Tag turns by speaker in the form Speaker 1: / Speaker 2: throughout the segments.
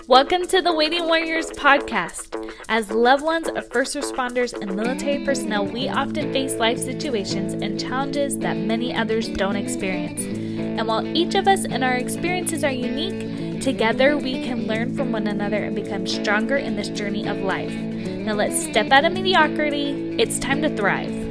Speaker 1: Welcome to the Waiting Warriors podcast. As loved ones of first responders and military personnel, we often face life situations and challenges that many others don't experience. And while each of us and our experiences are unique, together we can learn from one another and become stronger in this journey of life. Now let's step out of mediocrity. It's time to thrive.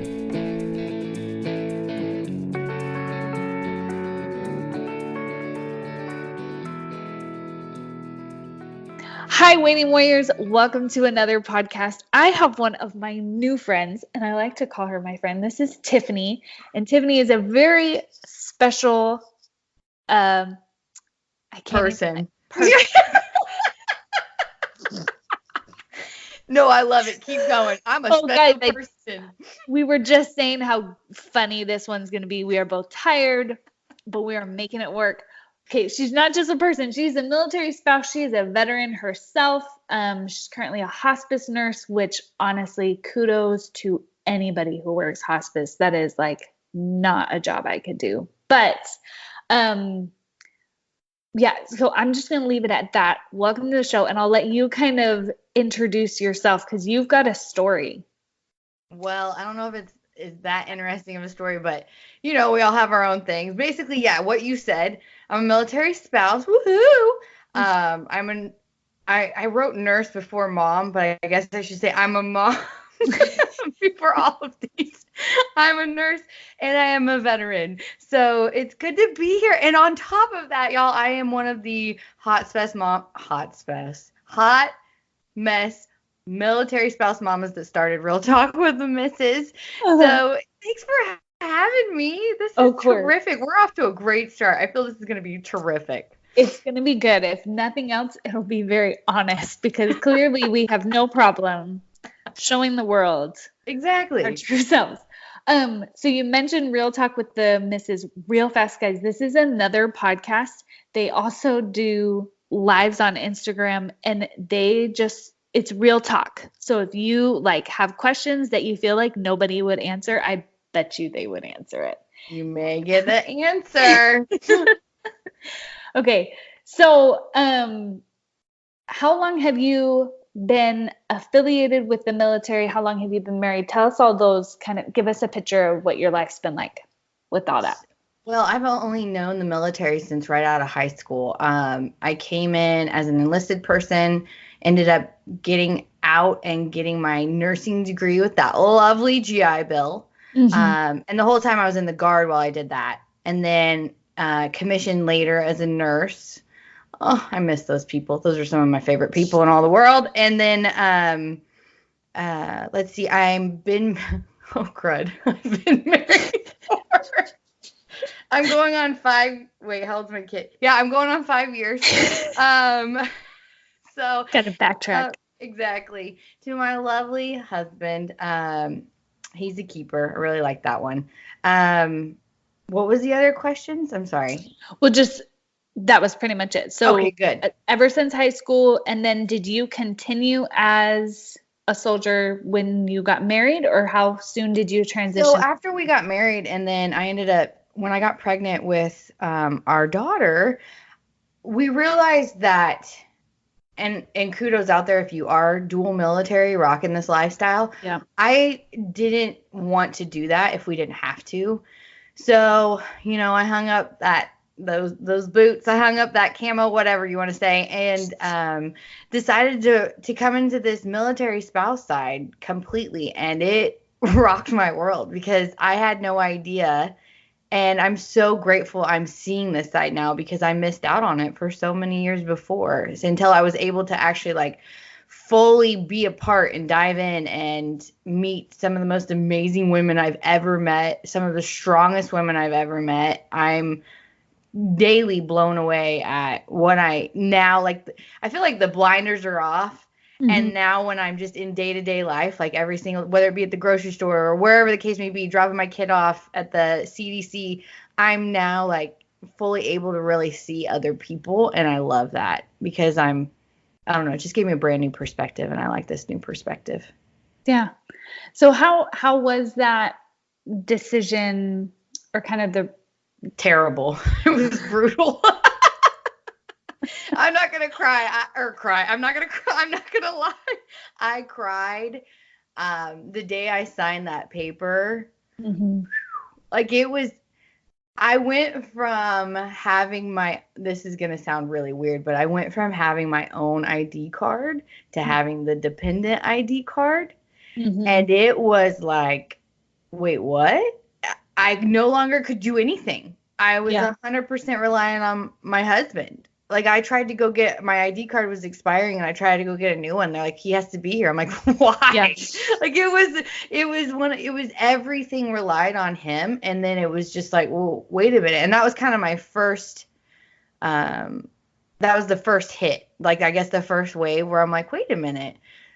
Speaker 1: Hi, Waiting Warriors. Welcome to another podcast. I have one of my new friends, and I like to call her my friend. This is Tiffany, and Tiffany is a very special
Speaker 2: person. No, I love it. Keep going. I'm a special person.
Speaker 1: We were just saying how funny this one's going to be. We are both tired, but we are making it work. Okay, she's not just a person. She's a military spouse. She is a veteran herself. She's currently a hospice nurse, which honestly, kudos to anybody who works hospice. That is like not a job I could do. But yeah, so I'm just going to leave it at that. Welcome to the show, and I'll let you kind of introduce yourself because you've got a story.
Speaker 2: Well, I don't know if it's that interesting of a story, but you know, we all have our own things. Basically, yeah, what you said. I'm a military spouse. Woohoo! I wrote nurse before mom, but I guess I should say I'm a mom before all of these. I'm a nurse and I am a veteran. So it's good to be here. And on top of that, y'all, I am one of the hot mess military spouse mamas that started Real Talk with the Misses. So thanks for having me. This is terrific. We're off to a great start. I feel this is going to be terrific.
Speaker 1: It's going to be good. If nothing else, it'll be very honest because clearly we have no problem showing the world
Speaker 2: exactly
Speaker 1: our true selves. So you mentioned Real Talk with the Misses. Real fast, guys. This is another podcast. They also do lives on Instagram, and it's Real Talk. So if you have questions that you feel like nobody would answer, I bet you they would answer it.
Speaker 2: You may get the answer.
Speaker 1: Okay. So, how long have you been affiliated with the military? How long have you been married? Tell us all those, give us a picture of what your life's been like with all that.
Speaker 2: Well, I've only known the military since right out of high school. I came in as an enlisted person, ended up getting out and getting my nursing degree with that lovely GI Bill. Mm-hmm. And the whole time I was in the Guard while I did that. And then commissioned later as a nurse. Oh, I miss those people. Those are some of my favorite people in all the world. And then, let's see, I've been married I'm going on 5, wait, how old's my kid? Yeah, I'm going on 5 years. So.
Speaker 1: Gotta backtrack.
Speaker 2: Exactly. To my lovely husband. He's a keeper. I really like that one. What was the other questions? I'm sorry.
Speaker 1: Well, that was pretty much it. So
Speaker 2: okay, good.
Speaker 1: Ever since high school, and then did you continue as a soldier when you got married, or how soon did you transition?
Speaker 2: So after we got married, and then I ended up, when I got pregnant with our daughter, we realized that, and kudos out there if you are dual military rocking this lifestyle.
Speaker 1: Yeah.
Speaker 2: I didn't want to do that if we didn't have to. So, you know, I hung up those boots, I hung up that camo, whatever you want to say, and decided to come into this military spouse side completely. And it rocked my world because I had no idea. And I'm so grateful I'm seeing this side now because I missed out on it for so many years before until I was able to actually fully be a part and dive in and meet some of the most amazing women I've ever met, some of the strongest women I've ever met. I'm daily blown away at what I feel like the blinders are off. Mm-hmm. And now when I'm just in day-to-day life, every single, whether it be at the grocery store or wherever the case may be, dropping my kid off at the CDC, I'm now fully able to really see other people. And I love that because I don't know, it just gave me a brand new perspective, and I like this new perspective.
Speaker 1: Yeah. So how was that decision, or kind of the
Speaker 2: terrible? It was brutal. I'm not gonna cry or cry. I'm not gonna cry. I'm not gonna lie. I cried the day I signed that paper.
Speaker 3: Mm-hmm.
Speaker 2: Like it was. I went from having this is going to sound really weird, but I went from having my own ID card to having the dependent ID card.
Speaker 3: Mm-hmm.
Speaker 2: And it was like, wait, what? I no longer could do anything. I was 100% reliant on my husband. Like I tried to go get my ID card was expiring and I tried to go get a new one. They're like, he has to be here. I'm like, why?
Speaker 3: Yeah.
Speaker 2: Like it was everything relied on him. And then it was just like, well, wait a minute. And that was kind of my first, that was the first hit. Like, I guess the first wave where I'm like, wait a minute.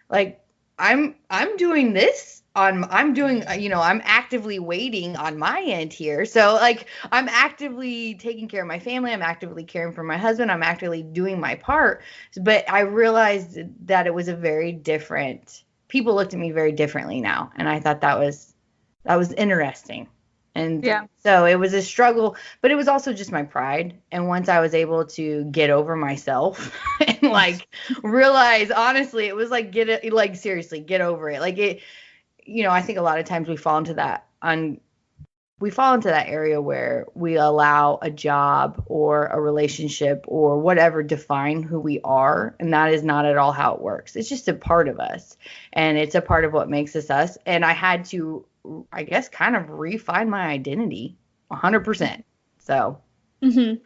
Speaker 2: Like I'm doing this. I'm doing, I'm actively waiting on my end here. So like I'm actively taking care of my family. I'm actively caring for my husband. I'm actively doing my part. But I realized that it was people looked at me very differently now. And I thought that was interesting. And so it was a struggle, but it was also just my pride. And once I was able to get over myself and like realize, honestly, it was like, seriously, get over it. Like it, I think a lot of times we fall into that area where we allow a job or a relationship or whatever define who we are. And that is not at all how it works. It's just a part of us. And it's a part of what makes us us. And I had to, I guess, kind of refine my identity 100%. So.
Speaker 3: Mm-hmm.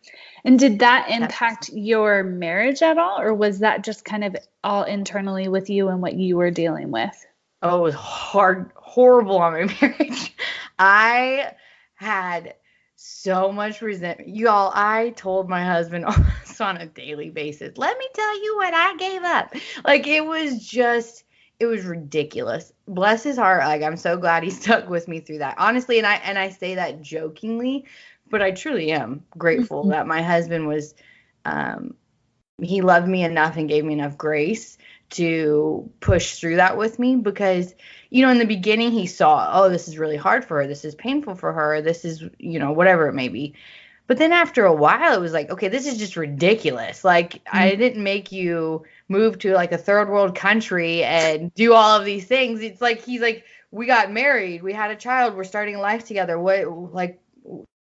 Speaker 3: And did that impact your marriage at all? Or was that just kind of all internally with you and what you were dealing with?
Speaker 2: Oh, it was horrible on my marriage. I had so much resentment. Y'all, I told my husband almost on a daily basis, let me tell you what I gave up. Like, it was ridiculous. Bless his heart. Like, I'm so glad he stuck with me through that. Honestly, and I say that jokingly, but I truly am grateful that my husband was, he loved me enough and gave me enough grace to push through that with me because, in the beginning he saw, oh, this is really hard for her. This is painful for her. This is, whatever it may be. But then after a while, it was like, okay, this is just ridiculous. Like, I didn't make you move to like a third world country and do all of these things. It's like, he's like, we got married. We had a child. We're starting a life together.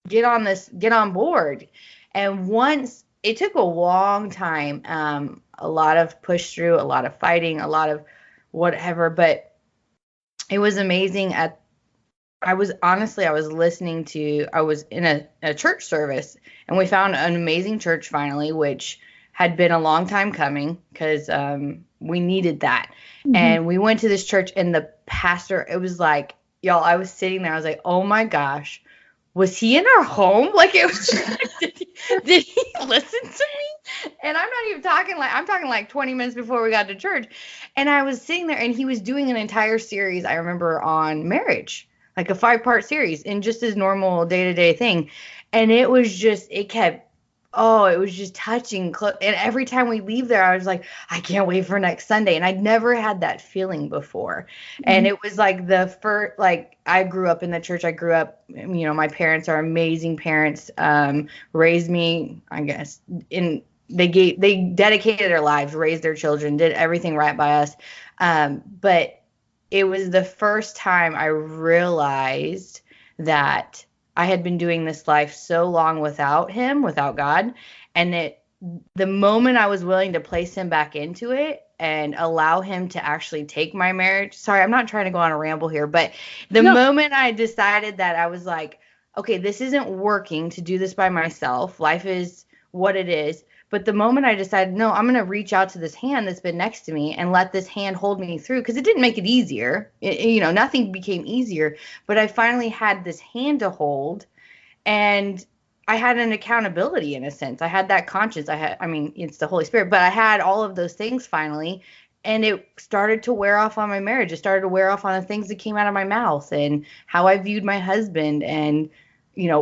Speaker 2: Get on board. And once it took a long time, a lot of push through, a lot of fighting, a lot of whatever, but it was amazing. I was in a church service and we found an amazing church finally, which had been a long time coming because we needed that. Mm-hmm. And we went to this church and the pastor, it was like, y'all, I was sitting there. I was like, oh my gosh, was he in our home? Like, it was just like, did he listen to me? And I'm not even talking I'm talking like 20 minutes before we got to church. And I was sitting there and he was doing an entire series, I remember, on marriage, like a 5-part series in just his normal day-to-day thing. And it was just, it was just touching. And every time we leave there, I was like, I can't wait for next Sunday. And I'd never had that feeling before. Mm-hmm. And it was like the first, like, I grew up in the church. I grew up, my parents are amazing parents, raised me, I guess, they dedicated their lives, raised their children, did everything right by us. But it was the first time I realized that I had been doing this life so long without him, without God. And the moment I was willing to place him back into it and allow him to actually take my marriage. Sorry, I'm not trying to go on a ramble here, but the moment I decided that, I was like, okay, this isn't working to do this by myself. Life is what it is. But the moment I decided, no, I'm going to reach out to this hand that's been next to me and let this hand hold me through, because it didn't make it easier. Nothing became easier, but I finally had this hand to hold, and I had an accountability in a sense. I had that conscience. It's the Holy Spirit, but I had all of those things finally, and it started to wear off on my marriage. It started to wear off on the things that came out of my mouth and how I viewed my husband and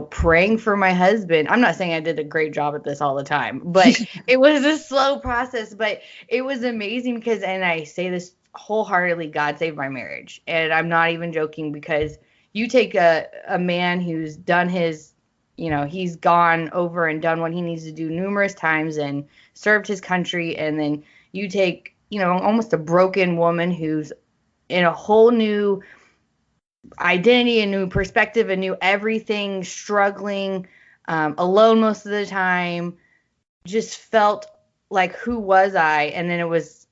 Speaker 2: praying for my husband. I'm not saying I did a great job at this all the time, but it was a slow process, but it was amazing because, and I say this wholeheartedly, God saved my marriage. And I'm not even joking, because you take a man who's done his he's gone over and done what he needs to do numerous times and served his country. And then you take, almost a broken woman who's in a whole new identity, a new perspective, a new everything, struggling, alone most of the time, just felt like, who was I? And then it was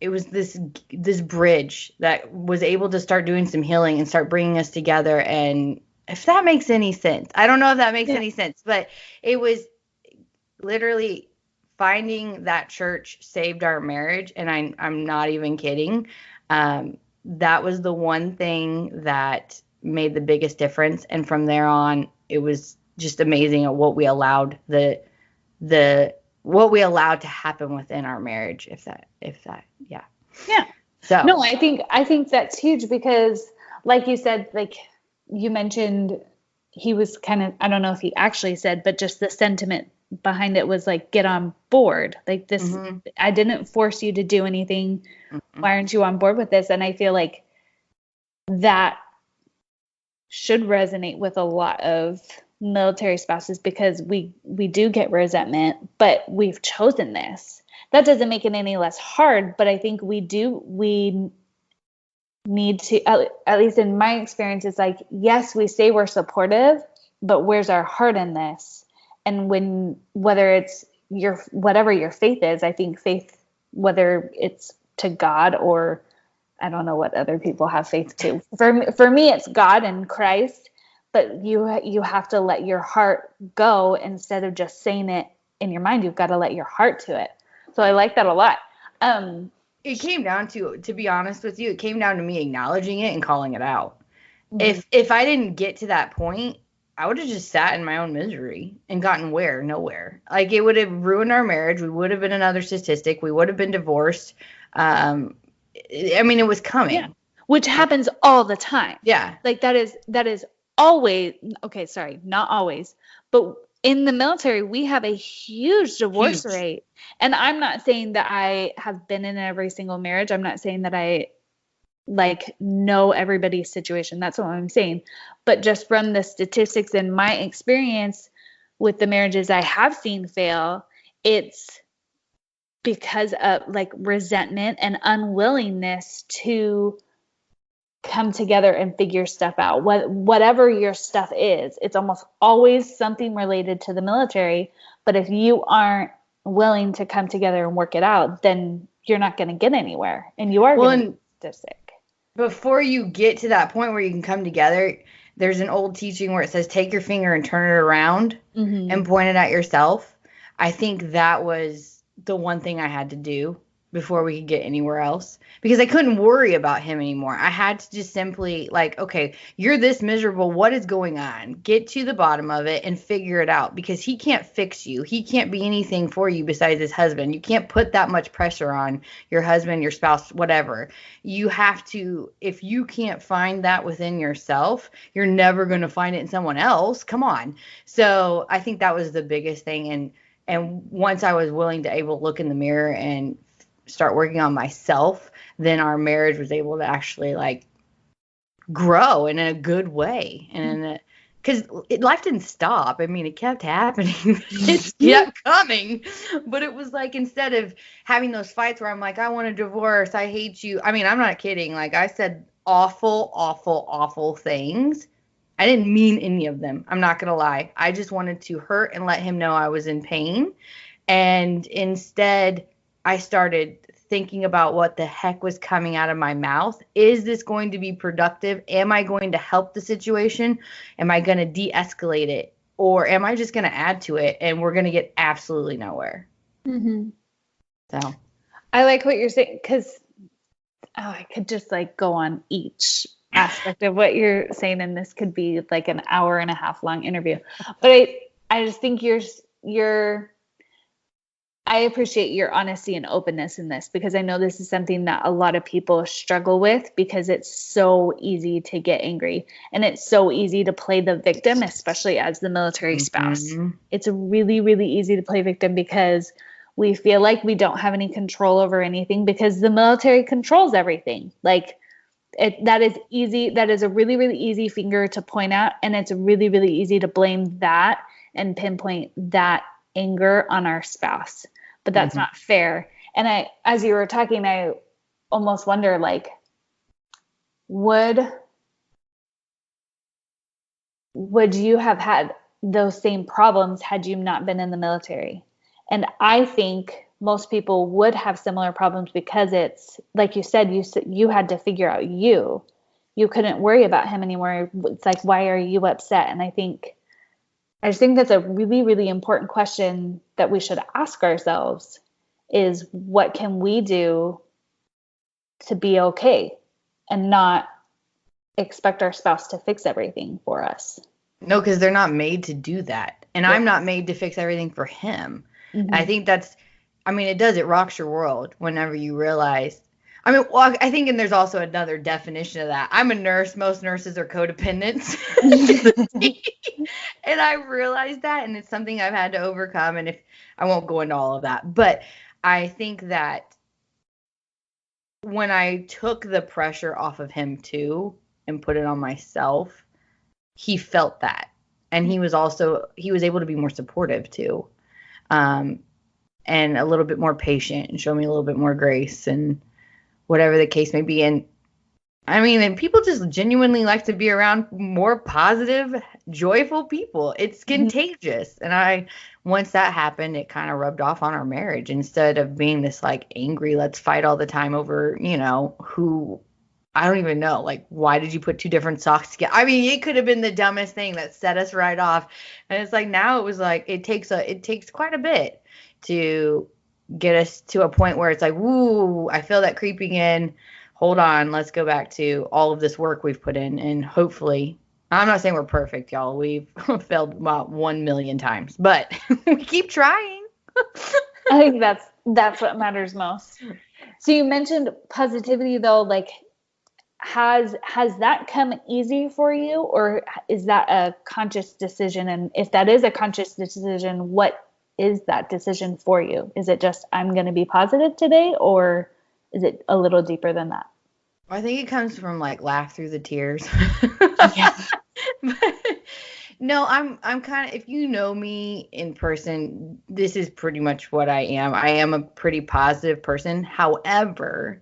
Speaker 2: this bridge that was able to start doing some healing and start bringing us together. And if that makes any sense, I don't know if that makes any sense, but it was literally finding that church saved our marriage. And I'm not even kidding. That was the one thing that made the biggest difference. And from there on, it was just amazing at what we allowed what we allowed to happen within our marriage. Yeah. So
Speaker 3: no, I think that's huge because, like you said, like you mentioned, he was kind of, I don't know if he actually said, but just the sentiment behind it was like, get on board. Like this, I didn't force you to do anything. Why aren't you on board with this? And I feel like that should resonate with a lot of military spouses because we do get resentment, but we've chosen this. That doesn't make it any less hard, but I think we need to, at least in my experience, it's like, yes, we say we're supportive, but where's our heart in this? And whether it's whatever your faith is, I think faith, whether it's to God or I don't know what other people have faith to. For me, it's God and Christ, but you have to let your heart go instead of just saying it in your mind. You've got to let your heart to it. So I like that a lot.
Speaker 2: It came down to be honest with you, it came down to me acknowledging it and calling it out. If I didn't get to that point, I would have just sat in my own misery and gotten nowhere. Like it would have ruined our marriage. We would have been another statistic. We would have been divorced. It was coming.
Speaker 3: Yeah. Which happens all the time.
Speaker 2: Yeah.
Speaker 3: Like that is always, okay, sorry, not always, but in the military, we have a huge divorce rate. And I'm not saying that I have been in every single marriage. I'm not saying that I know everybody's situation. That's what I'm saying. But just from the statistics and my experience with the marriages I have seen fail, it's because of resentment and unwillingness to come together and figure stuff out. Whatever your stuff is, it's almost always something related to the military. But if you aren't willing to come together and work it out, then you're not going to get anywhere, and you are going to get sick.
Speaker 2: Before you get to that point where you can come together, there's an old teaching where it says, take your finger and turn it around and point it at yourself. I think that was the one thing I had to do before we could get anywhere else, because I couldn't worry about him anymore. I had to just simply okay, you're this miserable. What is going on? Get to the bottom of it and figure it out, because he can't fix you. He can't be anything for you besides his husband. You can't put that much pressure on your husband, your spouse, whatever. You have to, if you can't find that within yourself, you're never going to find it in someone else. Come on. So I think that was the biggest thing. And once I was willing to able to look in the mirror and start working on myself, then our marriage was able to actually grow in a good way. And because life didn't stop. It kept happening. It kept coming. But it was instead of having those fights where I'm I want a divorce, I hate you. I'm not kidding. I said awful, awful, awful things. I didn't mean any of them. I'm not going to lie. I just wanted to hurt and let him know I was in pain. And instead, I started thinking about what the heck was coming out of my mouth. Is this going to be productive? Am I going to help the situation? Am I going to de-escalate it? Or am I just going to add to it and we're going to get absolutely nowhere?
Speaker 3: Mm-hmm.
Speaker 2: So
Speaker 3: I like what you're saying, because I could just go on each aspect of what you're saying, and this could be an hour and a half long interview. But I just think I appreciate your honesty and openness in this, because I know this is something that a lot of people struggle with, because it's so easy to get angry and it's so easy to play the victim, especially as the military spouse. It's really, really easy to play victim because we feel like we don't have any control over anything, because the military controls everything. That is easy. That is a really, really easy finger to point at. And it's really, really easy to blame that and pinpoint that anger on our spouse. But that's not fair. And as you were talking, I almost wonder, like, would you have had those same problems had you not been in the military? And I think most people would have similar problems because it's like you said, you had to figure out you couldn't worry about him anymore. It's like, why are you upset? And I just think that's a really, really important question that we should ask ourselves is, what can we do to be okay and not expect our spouse to fix everything for us?
Speaker 2: No, because they're not made to do that. And I'm not made to fix everything for him. I think it rocks your world whenever you realize. I think, and there's also another definition of that. I'm a nurse. Most nurses are codependents. And I realized that, and it's something I've had to overcome. And I won't go into all of that, but I think that when I took the pressure off of him too and put it on myself, he felt that. And he was able to be more supportive too. And a little bit more patient and show me a little bit more grace and whatever the case may be. And people just genuinely like to be around more positive, joyful people. It's contagious. And once that happened, it kind of rubbed off on our marriage instead of being this like angry, let's fight all the time over, who I don't even know. Like, why did you put two different socks together? It could have been the dumbest thing that set us right off. And it's like, now it was like, it takes quite a bit to get us to a point where it's like, woo, I feel that creeping in. Hold on, let's go back to all of this work we've put in. And hopefully, I'm not saying we're perfect, y'all. We've failed about 1 million times, but we keep trying.
Speaker 3: I think that's what matters most. So you mentioned positivity though, like, has that come easy for you, or is that a conscious decision? And if that is a conscious decision, what is that decision for you? Is it just, I'm going to be positive today, or is it a little deeper than that?
Speaker 2: I think it comes from like laugh through the tears.
Speaker 3: Yeah.
Speaker 2: But, no, I'm kind of, if you know me in person, this is pretty much what I am. I am a pretty positive person. However,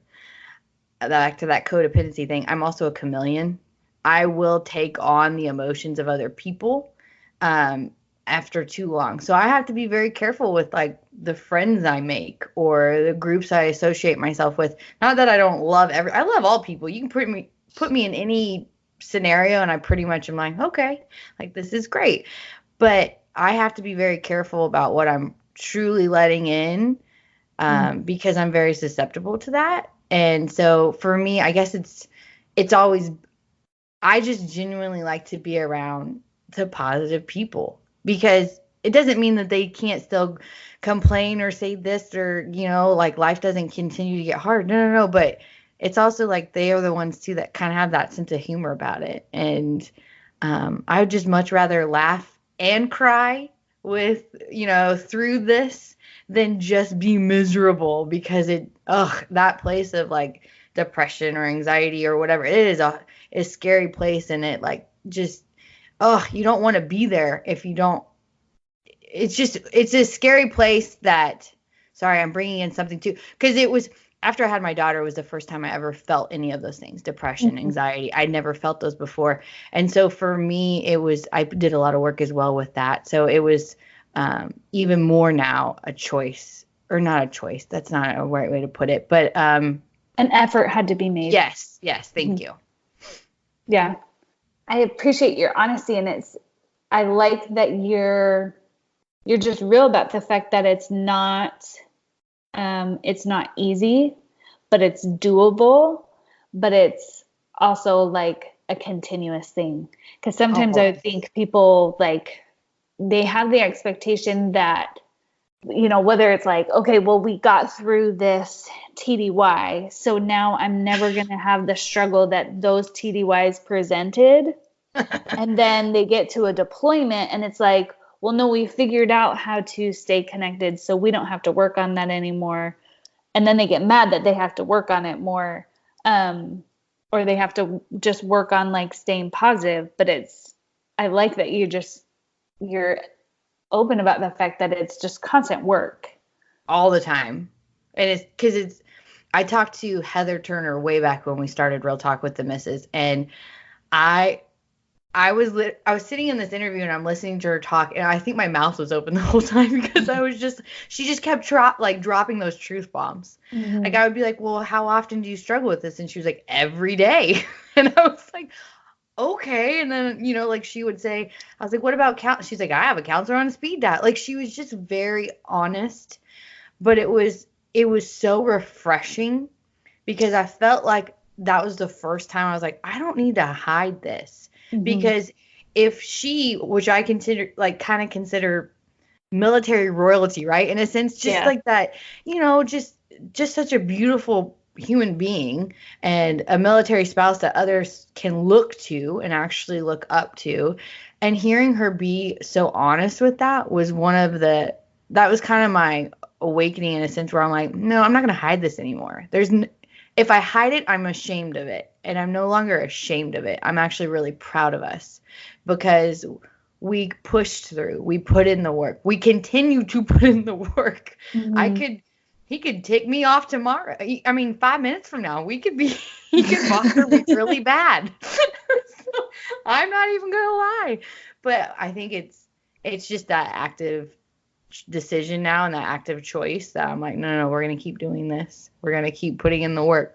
Speaker 2: back to that codependency thing, I'm also a chameleon. I will take on the emotions of other people after too long. So I have to be very careful with like the friends I make or the groups I associate myself with. Not that I don't love I love all people. You can put me in any scenario and I pretty much am like, okay, like this is great. But I have to be very careful about what I'm truly letting in because I'm very susceptible to that. And so for me, I guess it's always, I just genuinely like to be around the positive people, because it doesn't mean that they can't still complain or say this or, like life doesn't continue to get hard. No. But it's also like they are the ones too that kind of have that sense of humor about it. And I would just much rather laugh and cry with, through this than just be miserable, because that place of like depression or anxiety or whatever, it is a scary place. And it like just, you don't want to be there if you don't. It's a scary place that, sorry, I'm bringing in something too, because it was after I had my daughter, it was the first time I ever felt any of those things, depression, anxiety. I'd never felt those before. And so for me, I did a lot of work as well with that. So it was even more now a choice, or not a choice. That's not a right way to put it, but
Speaker 3: an effort had to be made.
Speaker 2: Yes. Thank you.
Speaker 3: Yeah. I appreciate your honesty, and I like that you're just real about the fact that it's not easy, but it's doable, but it's also like a continuous thing. Because sometimes I would think people like, they have the expectation that, whether it's like, okay, well, we got through this TDY, so now I'm never going to have the struggle that those TDYs presented. And then they get to a deployment and it's like, well, no, we figured out how to stay connected, so we don't have to work on that anymore. And then they get mad that they have to work on it more. or they have to just work on like staying positive. But I like that you're open about the fact that it's just constant work.
Speaker 2: All the time. And it's because I talked to Heather Turner way back when we started Real Talk with the Missus, and I was sitting in this interview and I'm listening to her talk, and I think my mouth was open the whole time because she just kept dropping those truth bombs.
Speaker 3: Mm-hmm.
Speaker 2: Like I would be like, well, how often do you struggle with this? And she was like, every day. And I was like, okay. And then, like she would say, I was like, what about she's like, I have a counselor on speed dial. Like she was just very honest, but it was so refreshing because I felt like that was the first time I was like, I don't need to hide this. Mm-hmm. Because if which I kind of consider military royalty, right? In a sense, just like that, just such a beautiful human being and a military spouse that others can look to and actually look up to. And hearing her be so honest with that was that was kind of my awakening in a sense where I'm like, no, I'm not going to hide this anymore. If I hide it, I'm ashamed of it. And I'm no longer ashamed of it. I'm actually really proud of us because we pushed through. We put in the work. We continue to put in the work. Mm-hmm. He could take me off tomorrow. 5 minutes from now, he could bother me really bad. So, I'm not even going to lie. But I think it's just that active decision now and that active choice that I'm like, no, we're going to keep doing this. We're going to keep putting in the work.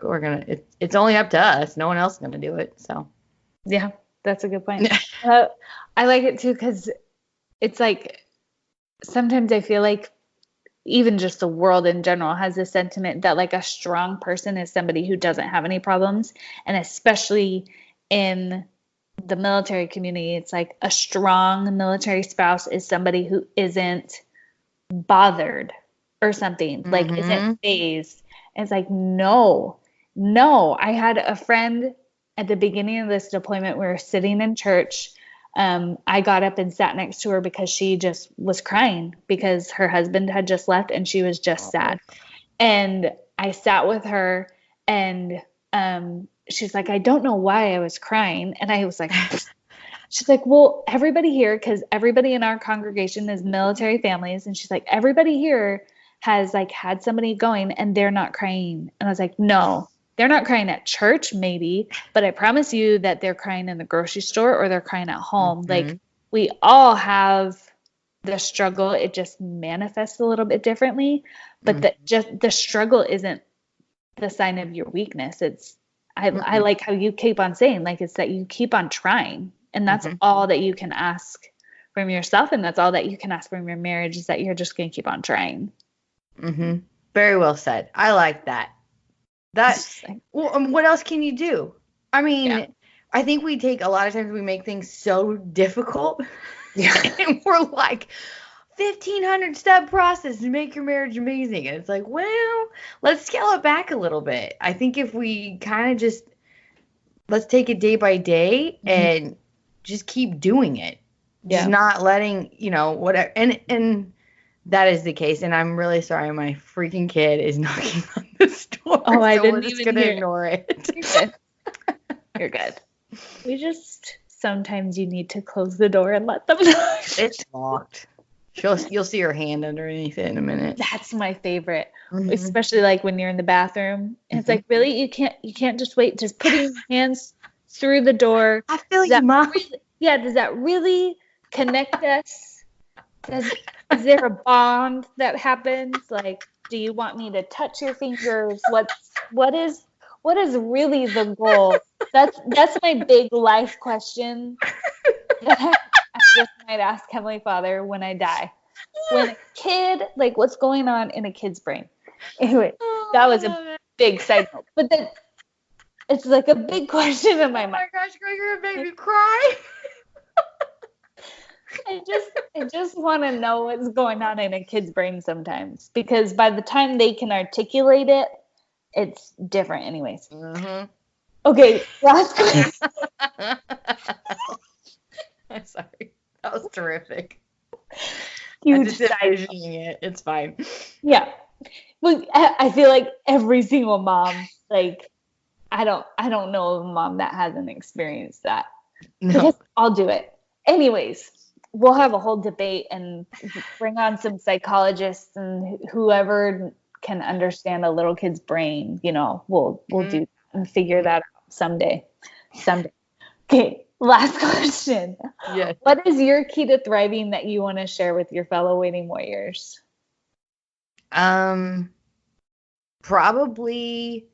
Speaker 2: It's only up to us. No one else is going to do it. So
Speaker 3: yeah, that's a good point. I like it too, because it's like, sometimes I feel like even just the world in general has this sentiment that like a strong person is somebody who doesn't have any problems. And especially in the military community, it's like a strong military spouse is somebody who isn't bothered or something, mm-hmm. like isn't fazed. And it's like, no. I had a friend at the beginning of this deployment. We were sitting in church. I got up and sat next to her because she just was crying because her husband had just left and she was just sad. And I sat with her and she's like, I don't know why I was crying. And I was like, she's like, well, everybody here, because everybody in our congregation is military families. And she's like, everybody here has like had somebody going and they're not crying. And I was like, no, they're not crying at church, maybe, but I promise you that they're crying in the grocery store or they're crying at home. Mm-hmm. Like we all have the struggle. It just manifests a little bit differently, but mm-hmm. the struggle isn't the sign of your weakness. I like how you keep on saying, like, it's that you keep on trying. And that's mm-hmm. all that you can ask from yourself. And that's all that you can ask from your marriage, is that you're just going to keep on trying.
Speaker 2: Mm-hmm. Very well said. I like that. What else can you do? I think a lot of times we make things so difficult. Yeah. And we're like, 1,500 step process to make your marriage amazing. And it's like, well, let's scale it back a little bit. I think if we kind of just, let's take it day by day mm-hmm. and just keep doing it. Yeah. Just not letting, whatever. And that is the case. And I'm really sorry. My freaking kid is knocking on this door.
Speaker 3: Oh, I didn't even
Speaker 2: gonna ignore it.
Speaker 3: You're good. You're good. Sometimes you need to close the door and let them know.
Speaker 2: It's locked. You'll see her hand underneath it in a minute.
Speaker 3: That's my favorite, mm-hmm. especially like when you're in the bathroom. And mm-hmm. it's like, really, you can't just wait. Just putting your hands through the door.
Speaker 2: I feel you, Mom.
Speaker 3: Does that really connect us? Is there a bond that happens? Like, do you want me to touch your fingers? What is really the goal? That's my big life question. I just might ask Heavenly Father when I die. When a kid, like, what's going on in a kid's brain? Anyway, that was a big side note. But then it's like a big question in my mind.
Speaker 2: Oh my gosh, girl, you're gonna make me cry.
Speaker 3: I just want to know what's going on in a kid's brain sometimes, because by the time they can articulate it, it's different anyways. Mm-hmm. Okay, last question.
Speaker 2: I'm sorry. That was terrific.
Speaker 3: I'm
Speaker 2: just envisioning it. It's fine.
Speaker 3: Yeah. Well, I feel like every single mom, like, I don't know of a mom that hasn't experienced that.
Speaker 2: No.
Speaker 3: Because I'll do it. Anyways, we'll have a whole debate and bring on some psychologists and whoever can understand a little kid's brain, we'll do that and figure that out someday. Okay, last question.
Speaker 2: Yeah.
Speaker 3: What is your key to thriving that you want to share with your fellow waiting warriors?
Speaker 2: Probably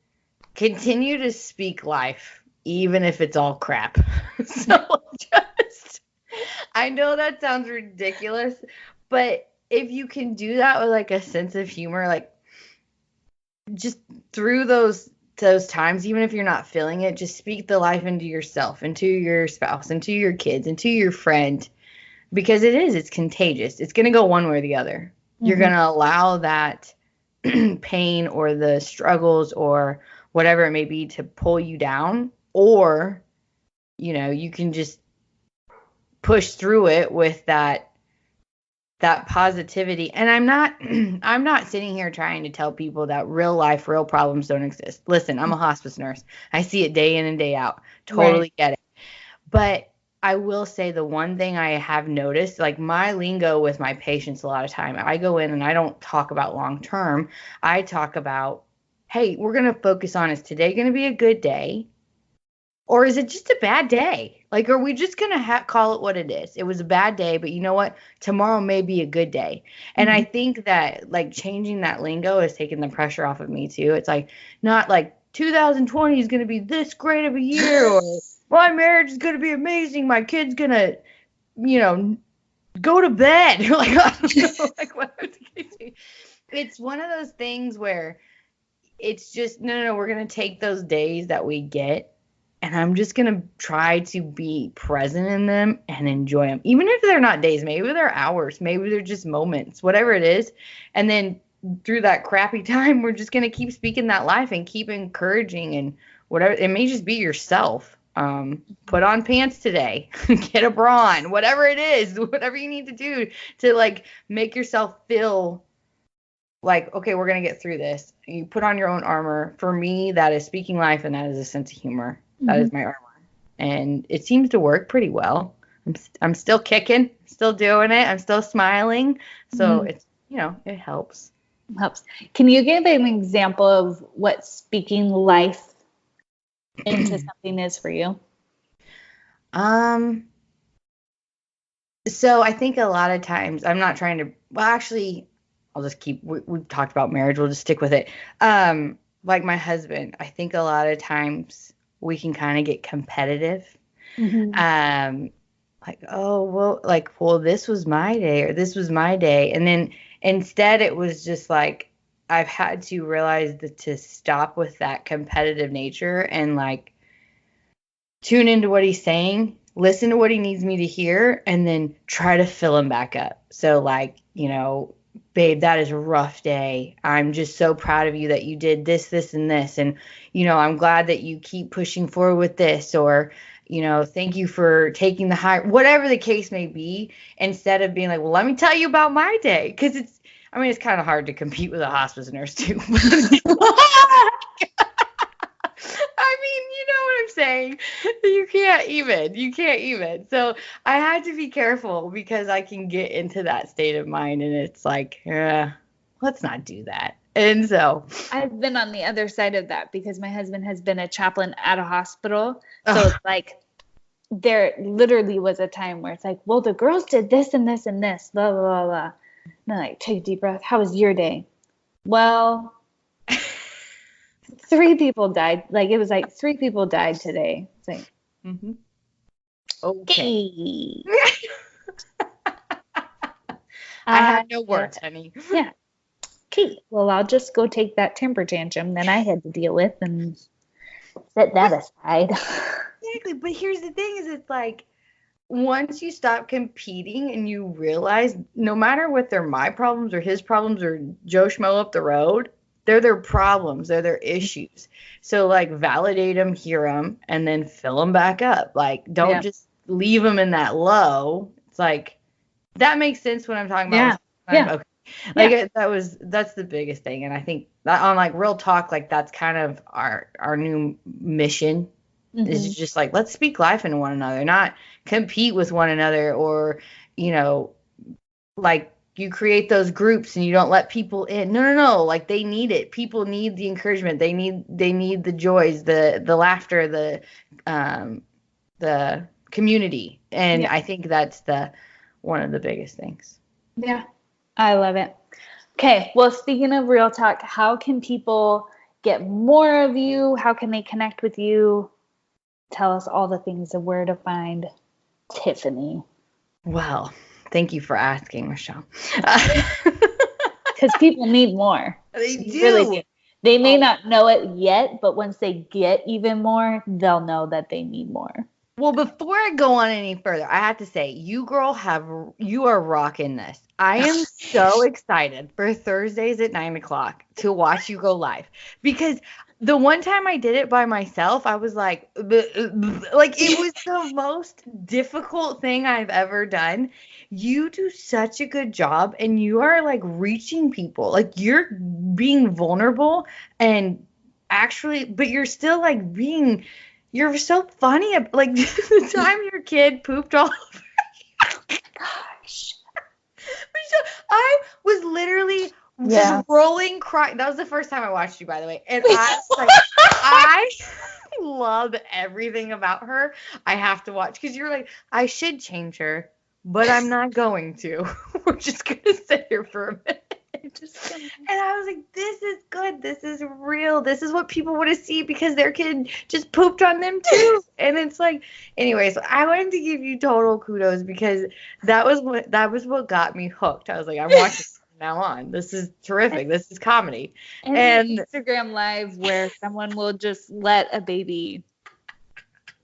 Speaker 2: continue to speak life, even if it's all crap. So I know that sounds ridiculous, but if you can do that with like a sense of humor, like just through those times, even if you're not feeling it, just speak the life into yourself, into your spouse, into your kids, into your friend, because it's contagious. It's going to go one way or the other. Mm-hmm. You're going to allow that pain or the struggles or whatever it may be to pull you down, or you can just push through it with that positivity. And I'm not sitting here trying to tell people that real life, real problems don't exist. Listen, I'm a hospice nurse. I see it day in and day out. Totally get it. But I will say the one thing I have noticed, like my lingo with my patients a lot of time, I go in and I don't talk about long term. I talk about, hey, we're going to focus on, is today going to be a good day? Or is it just a bad day? Like, are we just going to call it what it is? It was a bad day, but you know what? Tomorrow may be a good day. And I think that like changing that lingo has taken the pressure off of me too. It's like not like 2020 is going to be this great of a year, or my marriage is going to be amazing. My kid's going to, go to bed. Like, I don't know, like whatever the case is. It's one of those things where it's just, no, we're going to take those days that we get, and I'm just going to try to be present in them and enjoy them. Even if they're not days, maybe they're hours, maybe they're just moments, whatever it is. And then through that crappy time, we're just going to keep speaking that life and keep encouraging, and whatever. It may just be yourself. Put on pants today, get a bra on, whatever it is, whatever you need to do to like make yourself feel like, okay, we're going to get through this. You put on your own armor. For me, that is speaking life, and that is a sense of humor. That is my armor. And it seems to work pretty well. I'm still kicking, still doing it. I'm still smiling. So it's, it helps.
Speaker 3: Can you give an example of what speaking life into something is for you?
Speaker 2: So I think a lot of times I'm not trying to, well, actually, I'll just we've talked about marriage. We'll just stick with it. Like my husband, I think a lot of times we can kind of get competitive. Like, oh, well, this was my day, or this was my day. And then instead it was just like, I've had to realize to stop with that competitive nature and like tune into what he's saying, listen to what he needs me to hear, and then try to fill him back up. So like, babe, that is a rough day. I'm just so proud of you that you did this, this, and this. And, I'm glad that you keep pushing forward with this, or, thank you for taking the high, whatever the case may be, instead of being like, well, let me tell you about my day. Because it's kind of hard to compete with a hospice nurse too. You know what I'm saying? You can't even. So I had to be careful, because I can get into that state of mind, and it's like, let's not do that. And so
Speaker 3: I've been on the other side of that, because my husband has been a chaplain at a hospital. So it's like, there literally was a time where it's like, well, the girls did this and this and this, blah, blah, blah, blah. And I'm like, take a deep breath. How was your day? Well, 3 people died. Like, it was like 3 people died today. It's like,
Speaker 2: okay. I had no words, honey.
Speaker 3: Yeah. Okay. Well, I'll just go take that temper tantrum that I had to deal with and set that aside.
Speaker 2: Exactly. But here's the thing: is it's like, once you stop competing and you realize no matter what they're my problems or his problems or Joe Schmo up the road, they're their problems, they're their issues. So like, validate them, hear them, and then fill them back up. Like, don't just leave them in that low. It's like, that makes sense what I'm talking about.
Speaker 3: Yeah.
Speaker 2: Okay, Like that's the biggest thing. And I think that on like Real Talk, like that's kind of our new mission is just like, let's speak life into one another, not compete with one another, or, like you create those groups and you don't let people in. No. Like they need it. People need the encouragement. They need the joys, the laughter, the community. And I think that's one of the biggest things.
Speaker 3: Yeah. I love it. Okay. Well, speaking of Real Talk, how can people get more of you? How can they connect with you? Tell us all the things of where to find Tiffany.
Speaker 2: Well, thank you for asking, Michelle.
Speaker 3: Because people need more.
Speaker 2: They do.
Speaker 3: Really do. They may not know it yet, but once they get even more, they'll know that they need more.
Speaker 2: Well, before I go on any further, I have to say, you are rocking this. I am so excited for Thursdays at 9:00 to watch you go live, because the one time I did it by myself, I was like it was the most difficult thing I've ever done. You do such a good job, and you are like reaching people. Like you're being vulnerable and actually, but you're still like you're so funny. Like the time your kid pooped all over you.
Speaker 3: Gosh.
Speaker 2: I was literally just rolling, crying. That was the first time I watched you, by the way. And I was like, I love everything about her. I have to watch, because you're like, I should change her, but I'm not going to. We're just going to sit here for a minute. And I was like, this is good. This is real. This is what people want to see, because their kid just pooped on them too. And it's like, anyways, I wanted to give you total kudos, because that was what got me hooked. I was like, I'm watching from now on. This is terrific. This is comedy.
Speaker 3: And Instagram Live where someone will just let a baby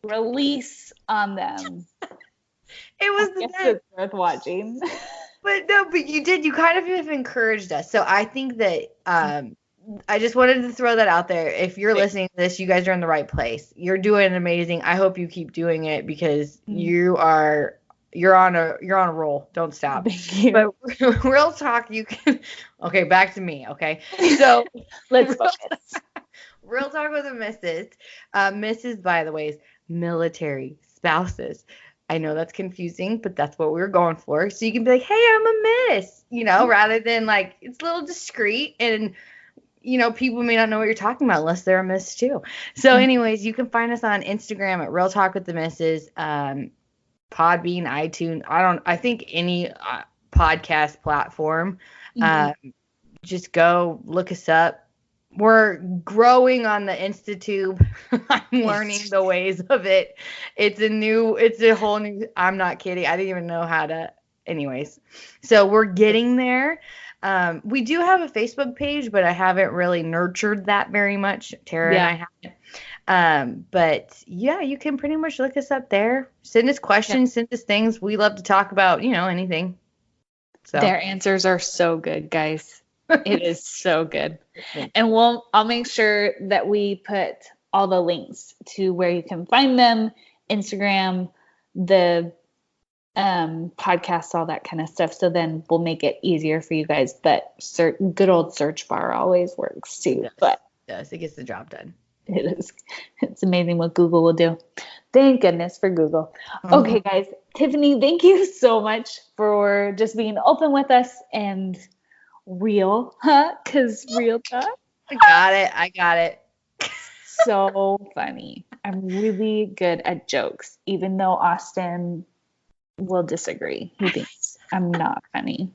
Speaker 3: release on them.
Speaker 2: It was
Speaker 3: it's worth watching.
Speaker 2: But you kind of have encouraged us. So I think that I just wanted to throw that out there. If you're listening to this, you guys are in the right place. You're doing amazing. I hope you keep doing it, because you're on a roll. Don't stop.
Speaker 3: Thank you.
Speaker 2: But Real Talk, you can. Okay, back to me. Okay, so
Speaker 3: let's focus.
Speaker 2: Real Talk with a Mrs. Mrs. By the way, is military spouses. I know that's confusing, but that's what we were going for. So you can be like, hey, I'm a miss, rather than like, it's a little discreet, and, people may not know what you're talking about unless they're a miss too. So anyways, you can find us on Instagram at Real Talk with the Misses, Podbean, iTunes. I think any podcast platform. Just go look us up. We're growing on the Institute. I'm learning the ways of it. It's a whole new, I'm not kidding. I didn't even know how to, anyways. So we're getting there. We do have a Facebook page, but I haven't really nurtured that very much. Tara and I haven't. But yeah, you can pretty much look us up there. Send us questions, send us things. We love to talk about, anything. So
Speaker 3: their answers are so good, guys. It is so good. And I'll make sure that we put all the links to where you can find them, Instagram, the podcasts, all that kind of stuff. So then we'll make it easier for you guys. But good old search bar always works too.
Speaker 2: It gets the job done.
Speaker 3: It is. It's amazing what Google will do. Thank goodness for Google. Okay, guys. Tiffany, thank you so much for just being open with us and real, because Real Talk.
Speaker 2: I got it.
Speaker 3: So funny. I'm really good at jokes, even though Austin will disagree. He thinks I'm not funny.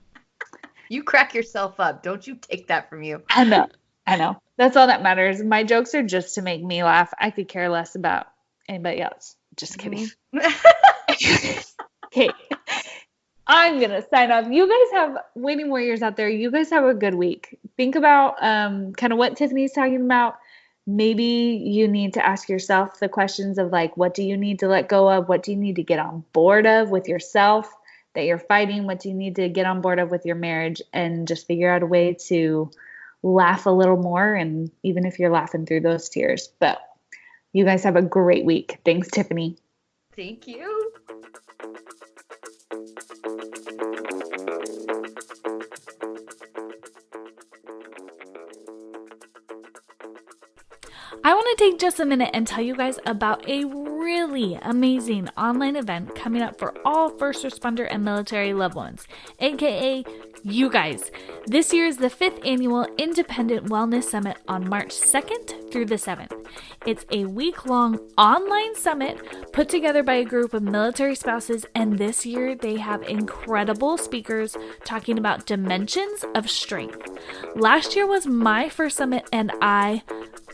Speaker 2: You crack yourself up. Don't you take that from you.
Speaker 3: I know. That's all that matters. My jokes are just to make me laugh. I could care less about anybody else. Just kidding. Okay. I'm going to sign off. You guys have Waiting Warriors out there. You guys have a good week. Think about kind of what Tiffany's talking about. Maybe you need to ask yourself the questions of like, what do you need to let go of? What do you need to get on board of with yourself that you're fighting? What do you need to get on board of with your marriage? And just figure out a way to laugh a little more. And even if you're laughing through those tears. But you guys have a great week. Thanks, Tiffany.
Speaker 2: Thank you.
Speaker 1: I want to take just a minute and tell you guys about a really amazing online event coming up for all first responder and military loved ones, aka you guys. This year is the 5th annual Independent Wellness Summit on March 2nd through the 7th. It's a week-long online summit put together by a group of military spouses, and this year they have incredible speakers talking about dimensions of strength. Last year was my first summit and I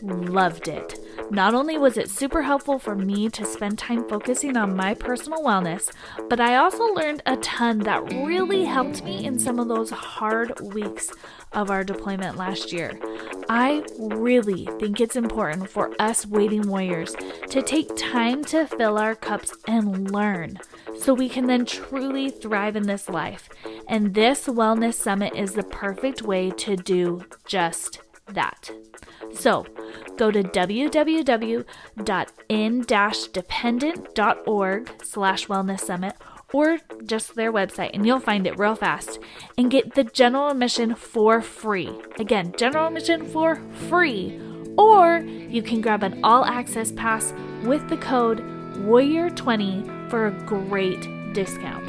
Speaker 1: loved it. Not only was it super helpful for me to spend time focusing on my personal wellness, but I also learned a ton that really helped me in some of those hard weeks of our deployment last year. I really think it's important for us waiting warriors to take time to fill our cups and learn so we can then truly thrive in this life. And this wellness summit is the perfect way to do just that. So go to www.in-dependent.org/wellness summit or just their website and you'll find it real fast and get the general admission for free. Again, general admission for free. Or you can grab an all access pass with the code WARRIOR20 for a great discount.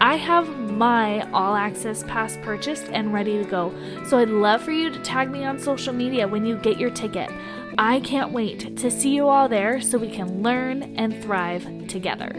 Speaker 1: I have my all access pass purchased and ready to go, so I'd love for you to tag me on social media when you get your ticket. I can't wait to see you all there so we can learn and thrive together.